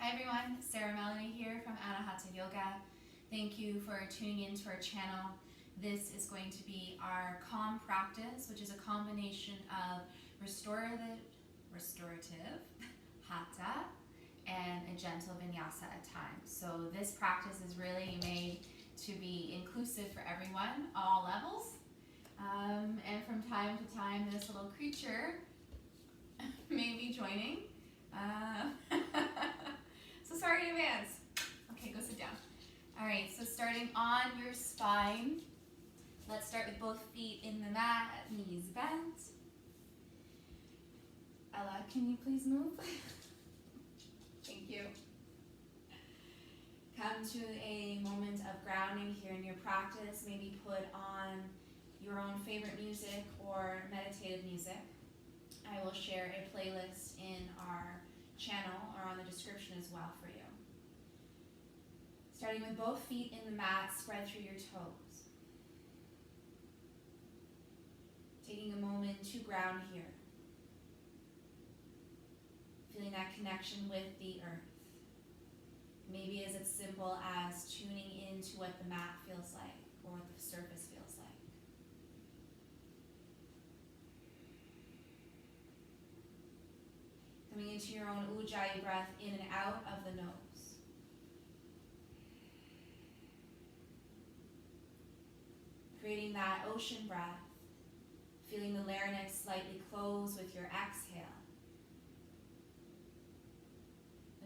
Hi everyone, Sarah Melanie here from Hatha Yoga. Thank you for tuning into our channel. This is going to be our calm practice, which is a combination of restorative, Hatha, and a gentle vinyasa at times. So this practice is really made to be inclusive for everyone, all levels. And from time to time, this little creature may be joining. So sorry in advance. Okay, go sit down. All right, so starting on your spine, let's start with both feet in the mat, knees bent. Ella, can you please move? Thank you. Come to a moment of grounding here in your practice. Maybe put on your own favorite music or meditative music. I will share a playlist in our channel or on the description as well for you. Starting with both feet in the mat, spread through your toes. Taking a moment to ground here. Feeling that connection with the earth. Maybe as it's simple as tuning into what the mat feels like or what the surface feels like. Coming into your own Ujjayi breath in and out of the nose. Creating that ocean breath. Feeling the larynx slightly close with your exhale.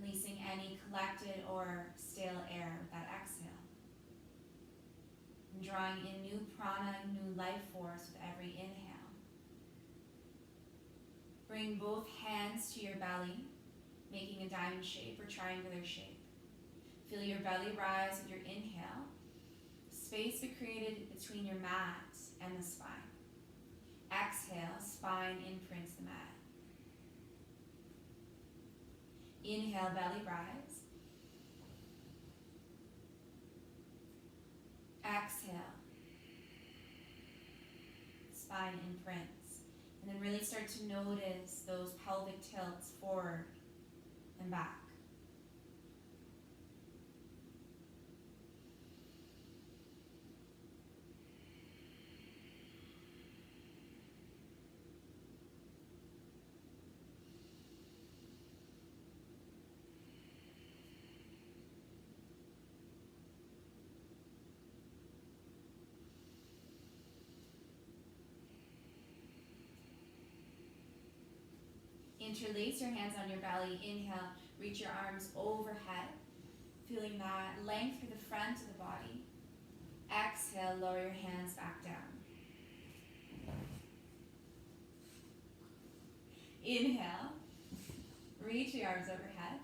Releasing any collected or stale air with that exhale. And drawing in new prana, new life force with every inhale. Bring both hands to your belly, making a diamond shape or triangular shape. Feel your belly rise with your inhale. Space be created between your mat and the spine. Exhale, spine imprints the mat. Inhale, belly rise. Exhale, spine imprints. And then really start to notice those pelvic tilts forward and back. Interlace your hands on your belly. Inhale, reach your arms overhead. Feeling that length through the front of the body. Exhale, lower your hands back down. Inhale, reach your arms overhead.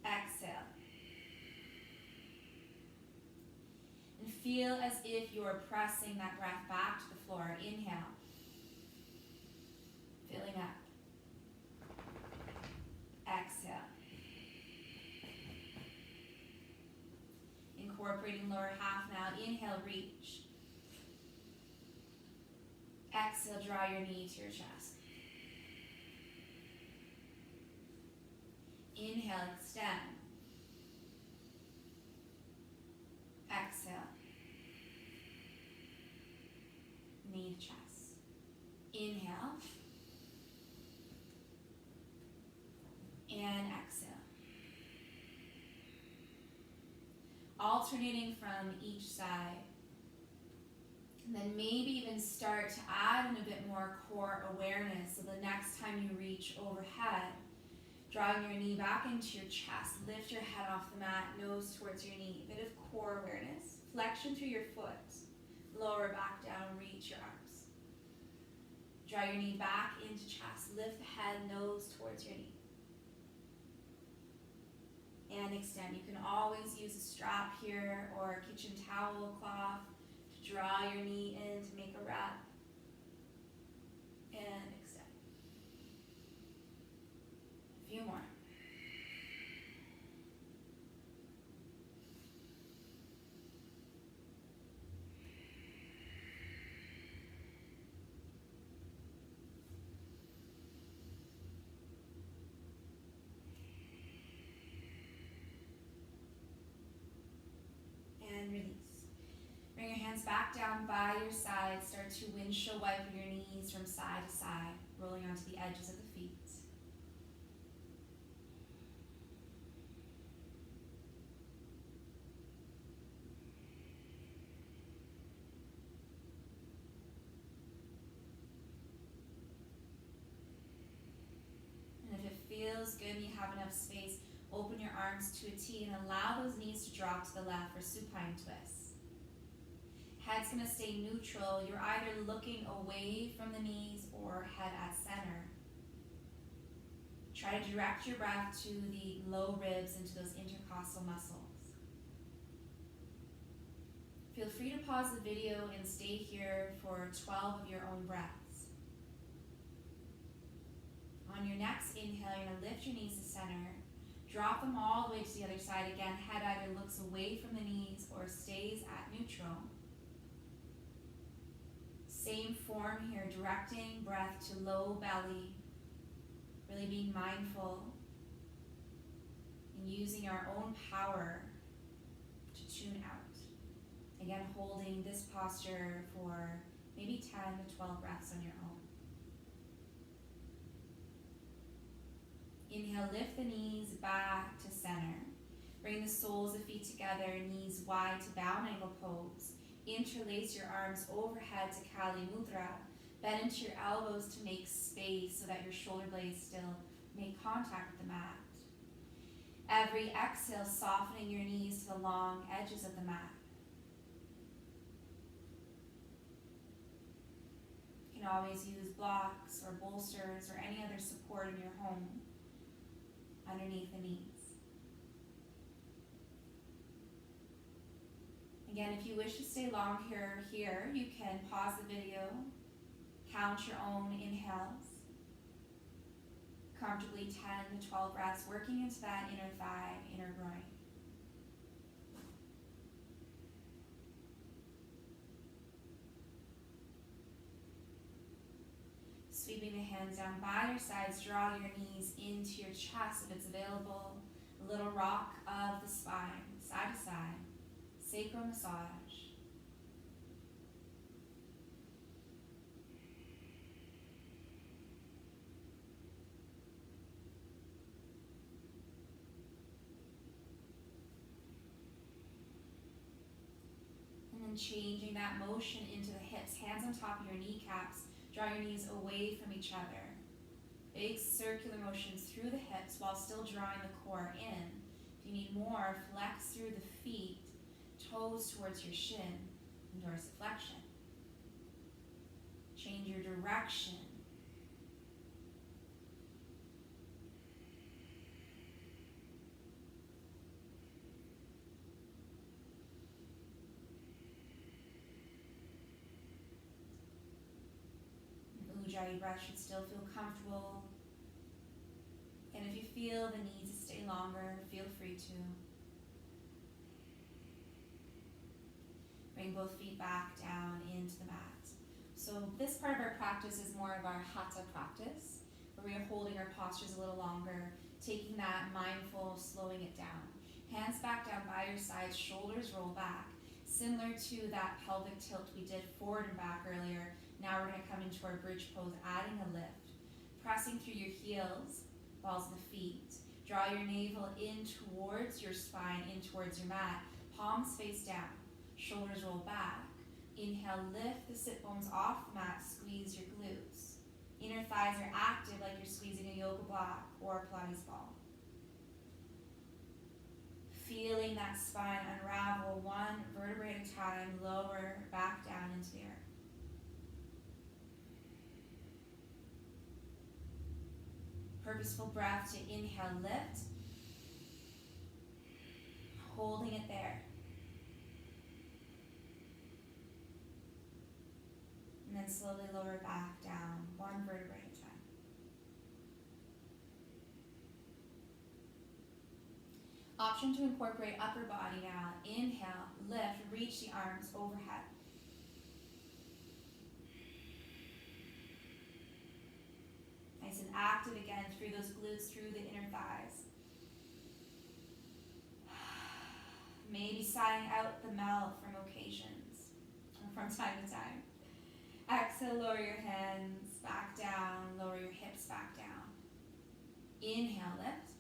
Exhale. And feel as if you're pressing that breath back to the floor. Inhale. Filling up. Exhale. Incorporating lower half now. Inhale, reach. Exhale, draw your knee to your chest. Inhale, extend. Exhale. Knee to chest. Inhale. And exhale. Alternating from each side. And then maybe even start to add in a bit more core awareness. So the next time you reach overhead, drawing your knee back into your chest. Lift your head off the mat, nose towards your knee. A bit of core awareness. Flexion through your foot. Lower back down, reach your arms. Draw your knee back into chest. Lift the head, nose towards your knee. And extend. You can always use a strap here or a kitchen towel cloth to draw your knee in to make a wrap. And extend. A few more. Hands back down by your side. Start to windshield wipe your knees from side to side, rolling onto the edges of the feet. And if it feels good and you have enough space, open your arms to a T and allow those knees to drop to the left for supine twists. Head's going to stay neutral. You're either looking away from the knees or head at center. Try to direct your breath to the low ribs, into those intercostal muscles. Feel free to pause the video and stay here for 12 of your own breaths. On your next inhale, you're going to lift your knees to center. Drop them all the way to the other side. Again, head either looks away from the knees or stays at neutral. Same form here, directing breath to low belly, really being mindful and using our own power to tune out. Again, holding this posture for maybe 10 to 12 breaths on your own. Inhale, lift the knees back to center. Bring the soles of feet together, knees wide to bound angle pose. Interlace your arms overhead to Kali Mudra. Bend into your elbows to make space so that your shoulder blades still make contact with the mat. Every exhale, softening your knees to the long edges of the mat. You can always use blocks or bolsters or any other support in your home underneath the knees. Again, if you wish to stay long here, you can pause the video, count your own inhales, comfortably 10 to 12 breaths, working into that inner thigh, inner groin. Sweeping the hands down by your sides, draw your knees into your chest if it's available. A little rock of the spine, side to side. Sacral massage. And then changing that motion into the hips, hands on top of your kneecaps. Draw your knees away from each other. Big circular motions through the hips while still drawing the core in. If you need more, flex through the feet. Toes towards your shin and dorsiflexion. Change your direction. An Ujjayi breath should still feel comfortable. And if you feel the need to stay longer, feel free to. Bring both feet back down into the mat. So this part of our practice is more of our Hatha practice, where we are holding our postures a little longer, taking that mindful, slowing it down. Hands back down by your sides, shoulders roll back. Similar to that pelvic tilt we did forward and back earlier, now we're going to come into our bridge pose, adding a lift. Pressing through your heels, balls of the feet. Draw your navel in towards your spine, in towards your mat. Palms face down. Shoulders roll back. Inhale, lift the sit bones off the mat, squeeze your glutes. Inner thighs are active like you're squeezing a yoga block or a Pilates ball. Feeling that spine unravel one vertebrae at a time, lower back down into the earth. Purposeful breath to inhale, lift. Holding it there. And then slowly lower back down, one vertebrae at a time. Option to incorporate upper body now. Inhale, lift, reach the arms overhead. Nice and active again through those glutes, through the inner thighs. Maybe sighing out the mouth from occasions. from time to time. Exhale, lower your hands back down, lower your hips back down. Inhale, lift.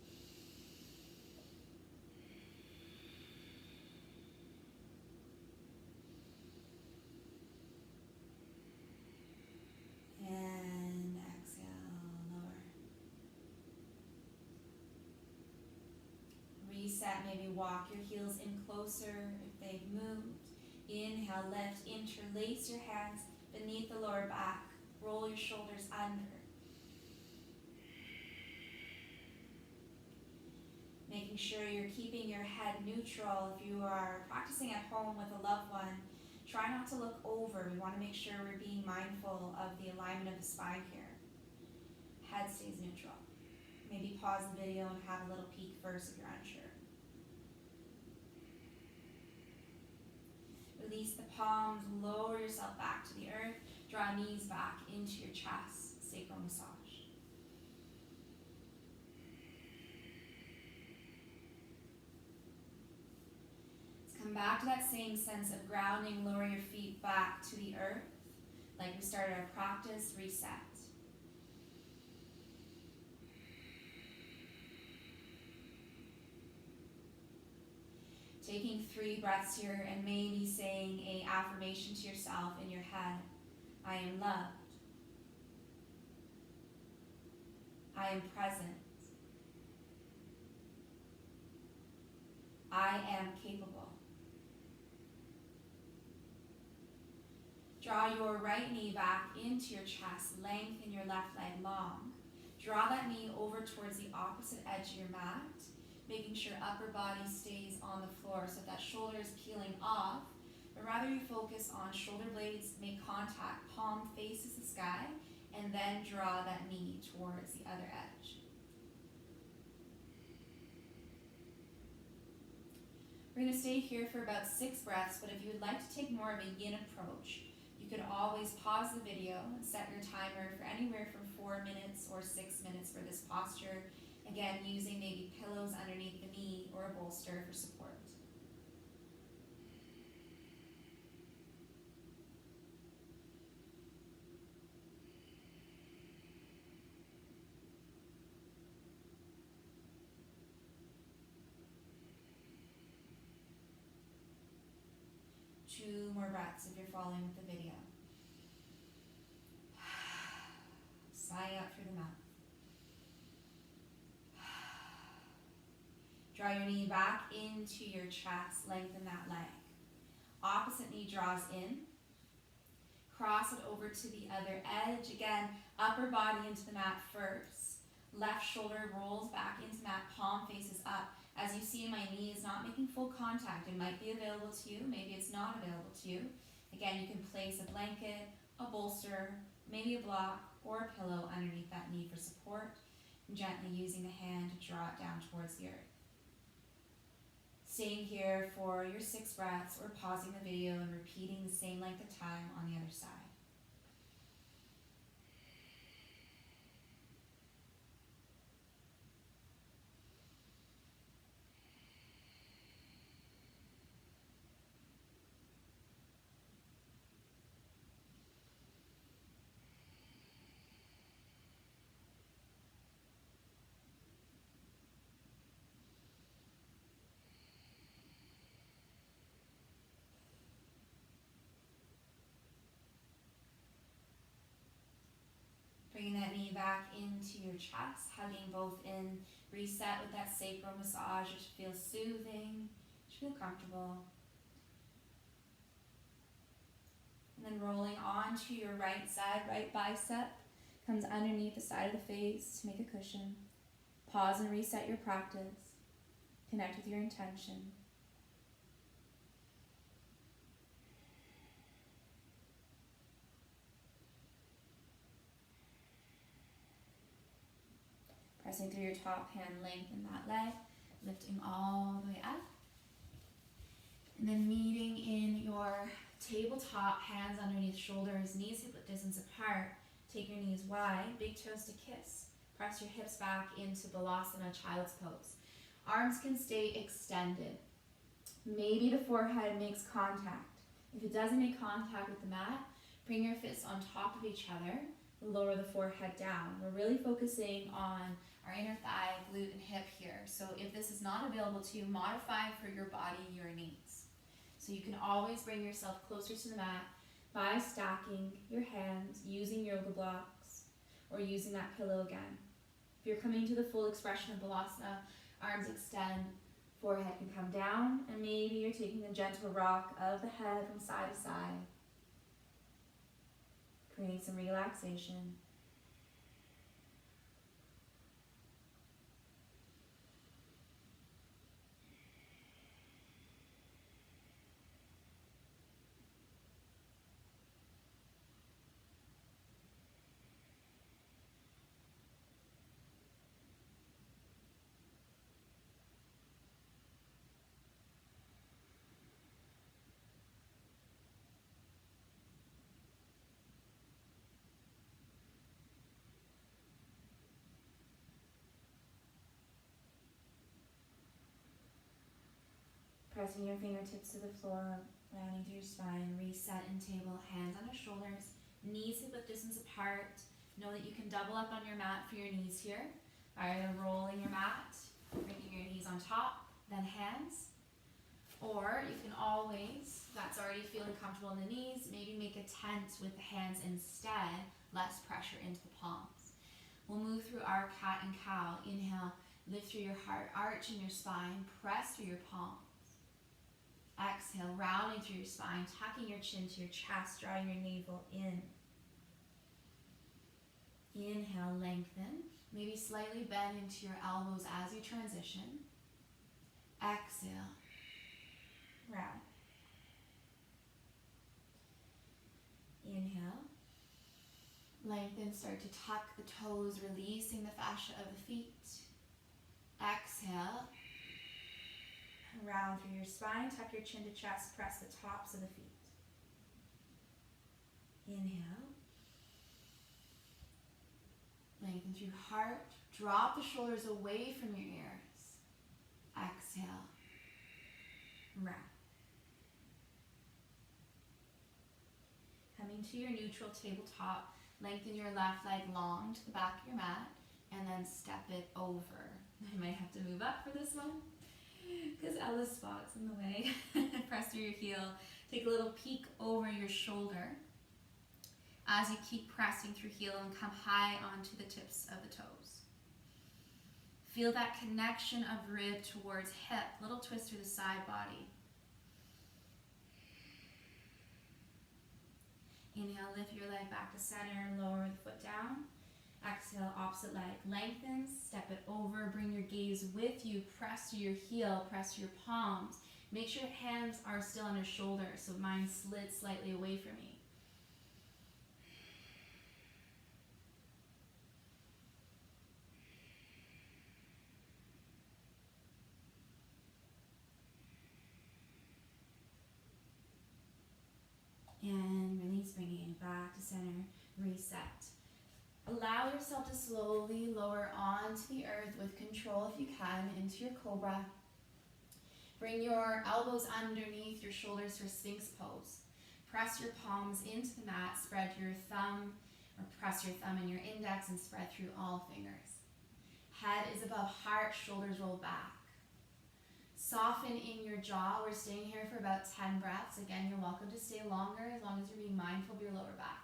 And exhale, lower. Reset, maybe walk your heels in closer if they've moved. Inhale, lift, interlace your hands beneath the lower back. Roll your shoulders under. Making sure you're keeping your head neutral. If you are practicing at home with a loved one, try not to look over. We want to make sure we're being mindful of the alignment of the spine here. Head stays neutral. Maybe pause the video and have a little peek first if you're unsure. Release the palms, lower yourself back to the earth. Draw knees back into your chest, sacral massage. Come back to that same sense of grounding. Lower your feet back to the earth. Like we started our practice, reset. Taking 3 breaths here and maybe saying an affirmation to yourself in your head. I am loved. I am present. I am capable. Draw your right knee back into your chest. Lengthen your left leg long. Draw that knee over towards the opposite edge of your mat, making sure upper body stays on the floor so that shoulder is peeling off, but rather you focus on shoulder blades, make contact, palm faces the sky, and then draw that knee towards the other edge. We're going to stay here for about 6 breaths, but if you would like to take more of a yin approach, you could always pause the video and set your timer for anywhere from 4 minutes or 6 minutes for this posture. Again, using maybe pillows underneath the knee or a bolster for support. Two more breaths if you're following with the video. Sigh out through the mouth. Draw your knee back into your chest, lengthen that leg. Opposite knee draws in. Cross it over to the other edge. Again, upper body into the mat first. Left shoulder rolls back into mat, palm faces up. As you see, my knee is not making full contact. It might be available to you, maybe it's not available to you. Again, you can place a blanket, a bolster, maybe a block, or a pillow underneath that knee for support, and gently using the hand to draw it down towards the earth. Staying here for your 6 breaths or pausing the video and repeating the same length of time on the other side. Bringing that knee back into your chest, hugging both in. Reset with that sacral massage. It should feel soothing, it should feel comfortable. And then rolling onto your right side, right bicep comes underneath the side of the face to make a cushion. Pause and reset your practice. Connect with your intention. Pressing through your top hand, lengthen that leg, lifting all the way up. And then meeting in your tabletop, hands underneath shoulders, knees hip width distance apart. Take your knees wide, big toes to kiss. Press your hips back into Balasana, child's pose. Arms can stay extended. Maybe the forehead makes contact. If it doesn't make contact with the mat, bring your fists on top of each other. Lower the forehead down. We're really focusing on our inner thigh, glute, and hip here. So if this is not available to you, modify for your body, your needs. So you can always bring yourself closer to the mat by stacking your hands, using yoga blocks, or using that pillow again. If you're coming to the full expression of Balasana, arms extend, forehead can come down, and maybe you're taking a gentle rock of the head from side to side. Create some relaxation. Pressing your fingertips to the floor, rounding through your spine, reset in table, hands on your shoulders, knees hip width distance apart. Know that you can double up on your mat for your knees here. Either rolling your mat, bringing your knees on top, then hands. Or you can always, that's already feeling comfortable in the knees, maybe make a tent with the hands instead, less pressure into the palms. We'll move through our cat and cow. Inhale, lift through your heart, arch in your spine, press through your palms. Exhale, rounding through your spine, tucking your chin to your chest, drawing your navel in. Inhale, lengthen. Maybe slightly bend into your elbows as you transition. Exhale, round. Inhale. Lengthen, start to tuck the toes, releasing the fascia of the feet. Exhale. Round through your spine, tuck your chin to chest, press the tops of the feet. Inhale. Lengthen through heart, drop the shoulders away from your ears. Exhale. Round. Coming to your neutral tabletop, lengthen your left leg long to the back of your mat, and then step it over. I might have to move up for this one, because Ella's spot's in the way. Press through your heel. Take a little peek over your shoulder as you keep pressing through heel and come high onto the tips of the toes. Feel that connection of rib towards hip. Little twist through the side body. Inhale, lift your leg back to center, lower the foot down. Exhale, opposite leg lengthens, step it over, bring your gaze with you, press to your heel, press to your palms. Make sure hands are still on your shoulders, so mine slid slightly away from me. And release, bringing it back to center, reset. Allow yourself to slowly lower onto the earth with control if you can into your cobra. Bring your elbows underneath your shoulders for Sphinx pose. Press your palms into the mat, spread your thumb, or press your thumb and your index and spread through all fingers. Head is above heart, shoulders roll back. Soften in your jaw. We're staying here for about 10 breaths. Again, you're welcome to stay longer as long as you're being mindful of your lower back.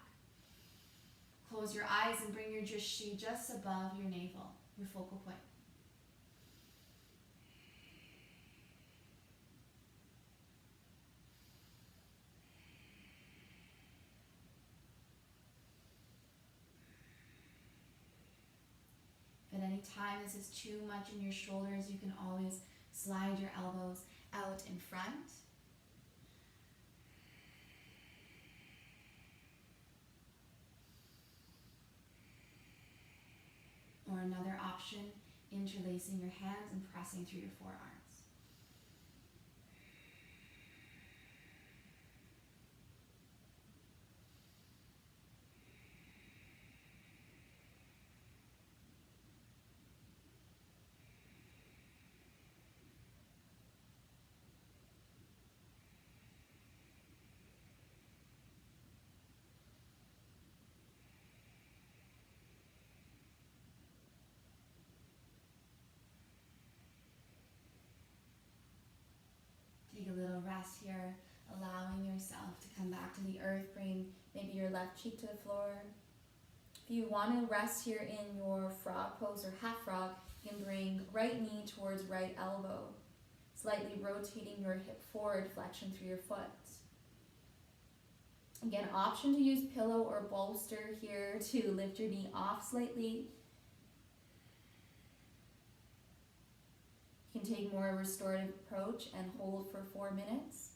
Close your eyes and bring your drishti just above your navel, your focal point. If at any time this is too much in your shoulders, you can always slide your elbows out in front. Or another option, interlacing your hands and pressing through your forearms. chest here, allowing yourself to come back to the earth. Bring maybe your left cheek to the floor. If you want to rest here in your frog pose or half frog, you can bring right knee towards right elbow, slightly rotating your hip forward, flexion through your foot. Again, option to use pillow or bolster here to lift your knee off slightly. You can take more a restorative approach and hold for 4 minutes.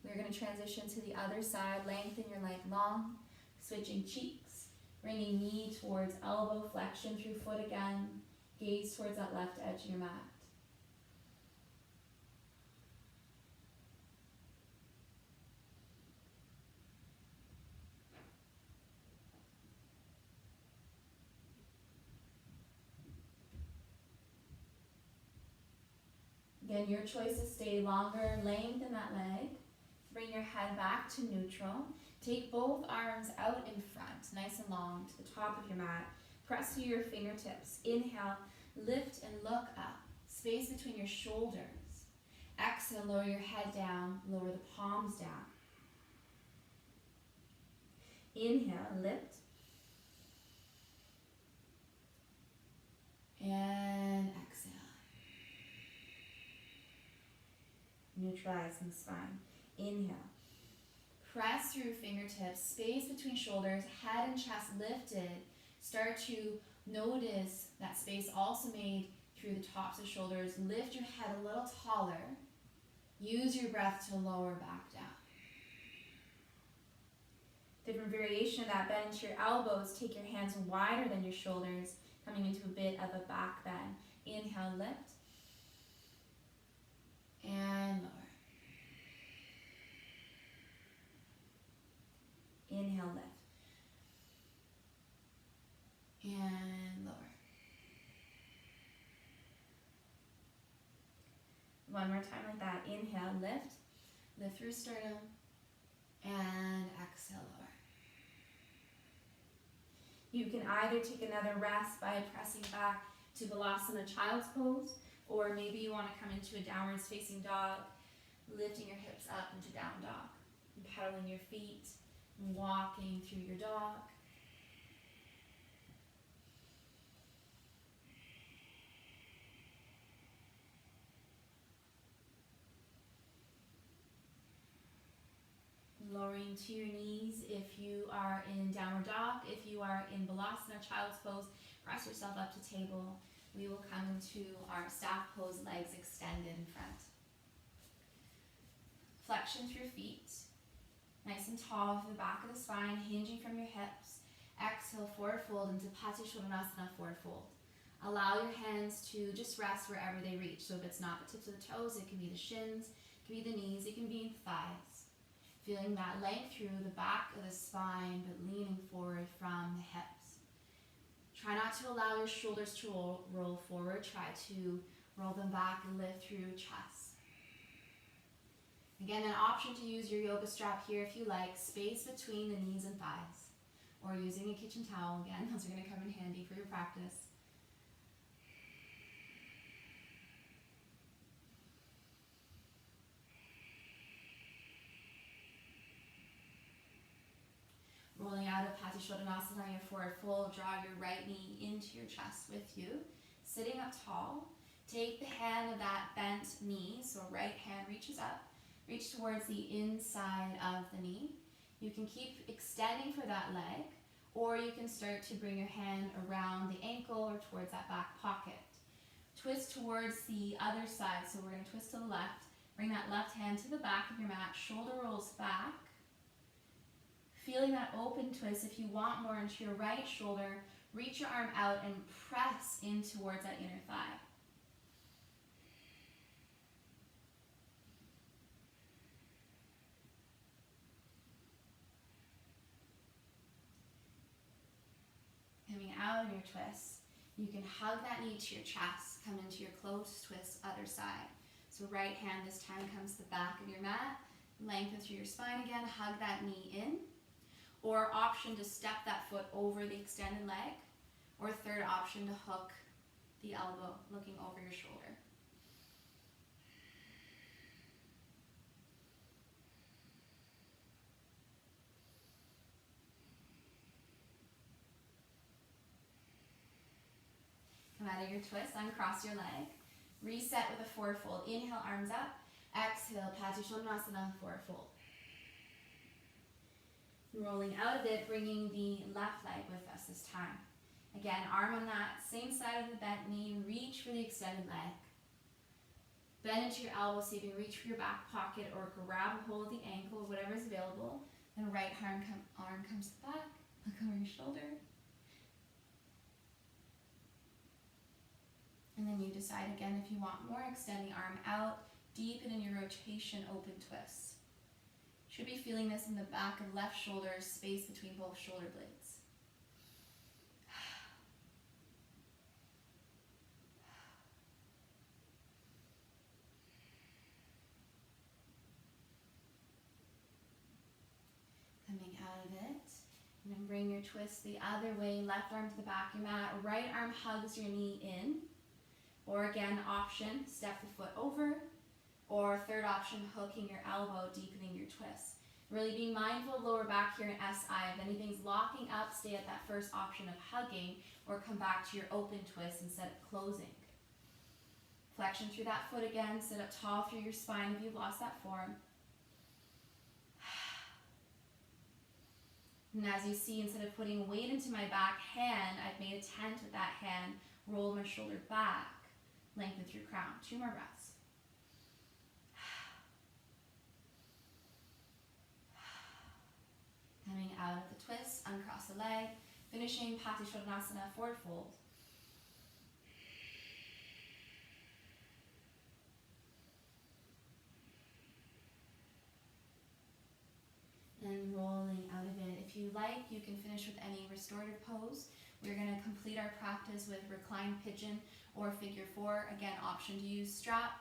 We're going to transition to the other side, lengthen your leg long, switching cheeks, bringing knee towards elbow, flexion through foot again, gaze towards that left edge of your mat. Again, your choice to stay longer, lengthen that leg. Bring your head back to neutral. Take both arms out in front, nice and long, to the top of your mat. Press through your fingertips. Inhale, lift and look up. Space between your shoulders. Exhale, lower your head down, lower the palms down. Inhale, lift. And exhale. Neutralizing the spine. Inhale. Press through fingertips, space between shoulders, head and chest lifted. Start to notice that space also made through the tops of shoulders. Lift your head a little taller. Use your breath to lower back down. Different variation of that, bend to your elbows. Take your hands wider than your shoulders, coming into a bit of a back bend. Inhale, lift. And lower. Inhale, lift. And lower. One more time like that. Inhale, lift. Lift through sternum. And exhale, lower. You can either take another rest by pressing back to Balasana, child's pose, or maybe you want to come into a downwards facing dog, lifting your hips up into down dog, and pedaling your feet, and walking through your dog. Lowering to your knees if you are in downward dog. If you are in Balasana, child's pose, press yourself up to table. We will come into our staff pose, legs extended in front. Flexion through feet, nice and tall for the back of the spine, hinging from your hips. Exhale, forward fold into Patishodhanasana, forward fold. Allow your hands to just rest wherever they reach. So if it's not the tips of the toes, it can be the shins, it can be the knees, it can be the thighs. Feeling that length through the back of the spine, but leaning forward from the hips. Try not to allow your shoulders to roll forward. Try to roll them back and lift through chest. Again, an option to use your yoga strap here if you like, space between the knees and thighs. Or using a kitchen towel, again, those are going to come in handy for your practice. Rolling out of Patishodhanasana, your forward fold, draw your right knee into your chest with you. Sitting up tall, take the hand of that bent knee, so right hand reaches up, reach towards the inside of the knee. You can keep extending for that leg, or you can start to bring your hand around the ankle or towards that back pocket. Twist towards the other side, so we're going to twist to the left. Bring that left hand to the back of your mat, shoulder rolls back. Feeling that open twist, if you want more into your right shoulder, reach your arm out and press in towards that inner thigh. Coming out of your twist, you can hug that knee to your chest, come into your closed twist, other side. So right hand this time comes to the back of your mat, lengthen through your spine again, hug that knee in. Or option to step that foot over the extended leg. Or third option to hook the elbow, looking over your shoulder. out of your twist, uncross your leg. Reset with a forward fold. Inhale, arms up. Exhale, Patishanasana, forward fold. Rolling out of it, bringing the left leg with us this time. Again, arm on that same side of the bent knee. Reach for the extended leg. Bend into your elbow so you can reach for your back pocket or grab a hold of the ankle, whatever is available. Then right arm comes back. Look over your shoulder. And then you decide again if you want more. Extend the arm out. Deepen in your rotation, open twist. Should be feeling this in the back of left shoulder, space between both shoulder blades. Coming out of it. And then bring your twist the other way. Left arm to the back of your mat. Right arm hugs your knee in. Or again, option, step the foot over. Or third option, hooking your elbow, deepening your twist. Really be mindful of lower back here in SI. If anything's locking up, stay at that first option of hugging or come back to your open twist instead of closing. Flexion through that foot again. Sit up tall through your spine if you've lost that form. And as you see, instead of putting weight into my back hand, I've made a tent with that hand. Roll my shoulder back. Lengthen through crown. 2 more breaths. Coming out of the twist, uncross the leg, finishing Patishanasana, forward fold. And rolling out of it. If you like, you can finish with any restorative pose. We're going to complete our practice with reclined pigeon or figure 4. Again, option to use strap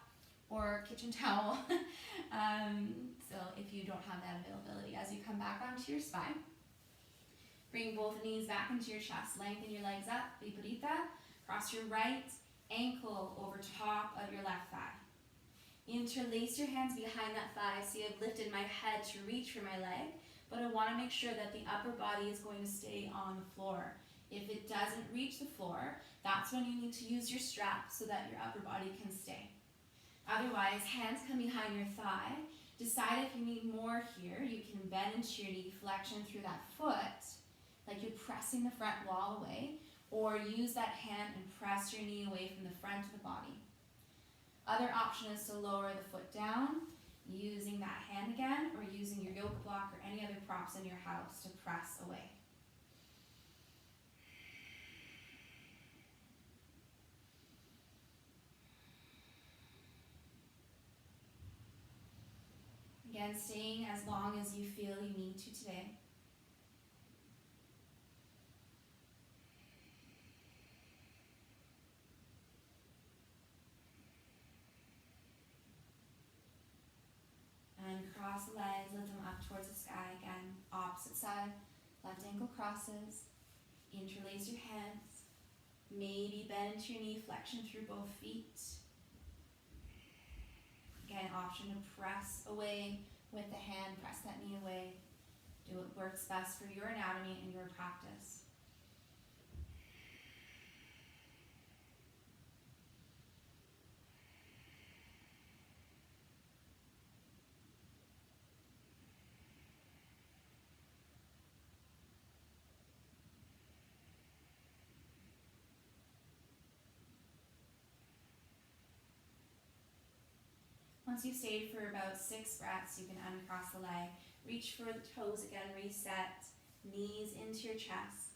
or kitchen towel. So if you don't have that availability, as you come back onto your spine, bring both knees back into your chest, lengthen your legs up, viparita, cross your right ankle over top of your left thigh. Interlace your hands behind that thigh. See, I've lifted my head to reach for my leg, but I want to make sure that the upper body is going to stay on the floor. If it doesn't reach the floor, that's when you need to use your strap so that your upper body can stay. Otherwise, hands come behind your thigh. Decide if you need more here. You can bend into your knee flexion through that foot, like you're pressing the front wall away, or use that hand and press your knee away from the front of the body. Other option is to lower the foot down, using that hand again, or using your yoke block or any other props in your house to press away. Again, staying as long as you feel you need to today. And cross the legs, lift them up towards the sky again. Opposite side, left ankle crosses. Interlace your hands. Maybe bend into your knee, flexion through both feet. Again, option to press away with the hand, press that knee away. Do what works best for your anatomy and your practice. Once you've stayed for about 6 breaths, you can uncross the leg. Reach for the toes again, reset. Knees into your chest.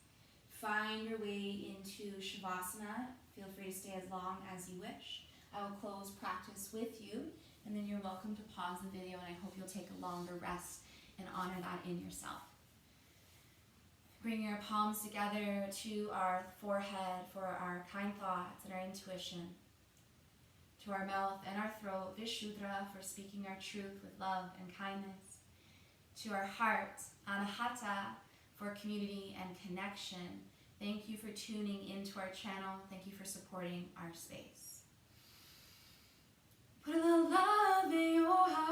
Find your way into Shavasana. Feel free to stay as long as you wish. I will close practice with you, and then you're welcome to pause the video, and I hope you'll take a longer rest and honor that in yourself. Bring your palms together to our forehead for our kind thoughts and our intuition. To our mouth and our throat, Vishuddha, for speaking our truth with love and kindness. To our heart, Hatha, for community and connection. Thank you for tuning into our channel. Thank you for supporting our space. Put a little love in your heart.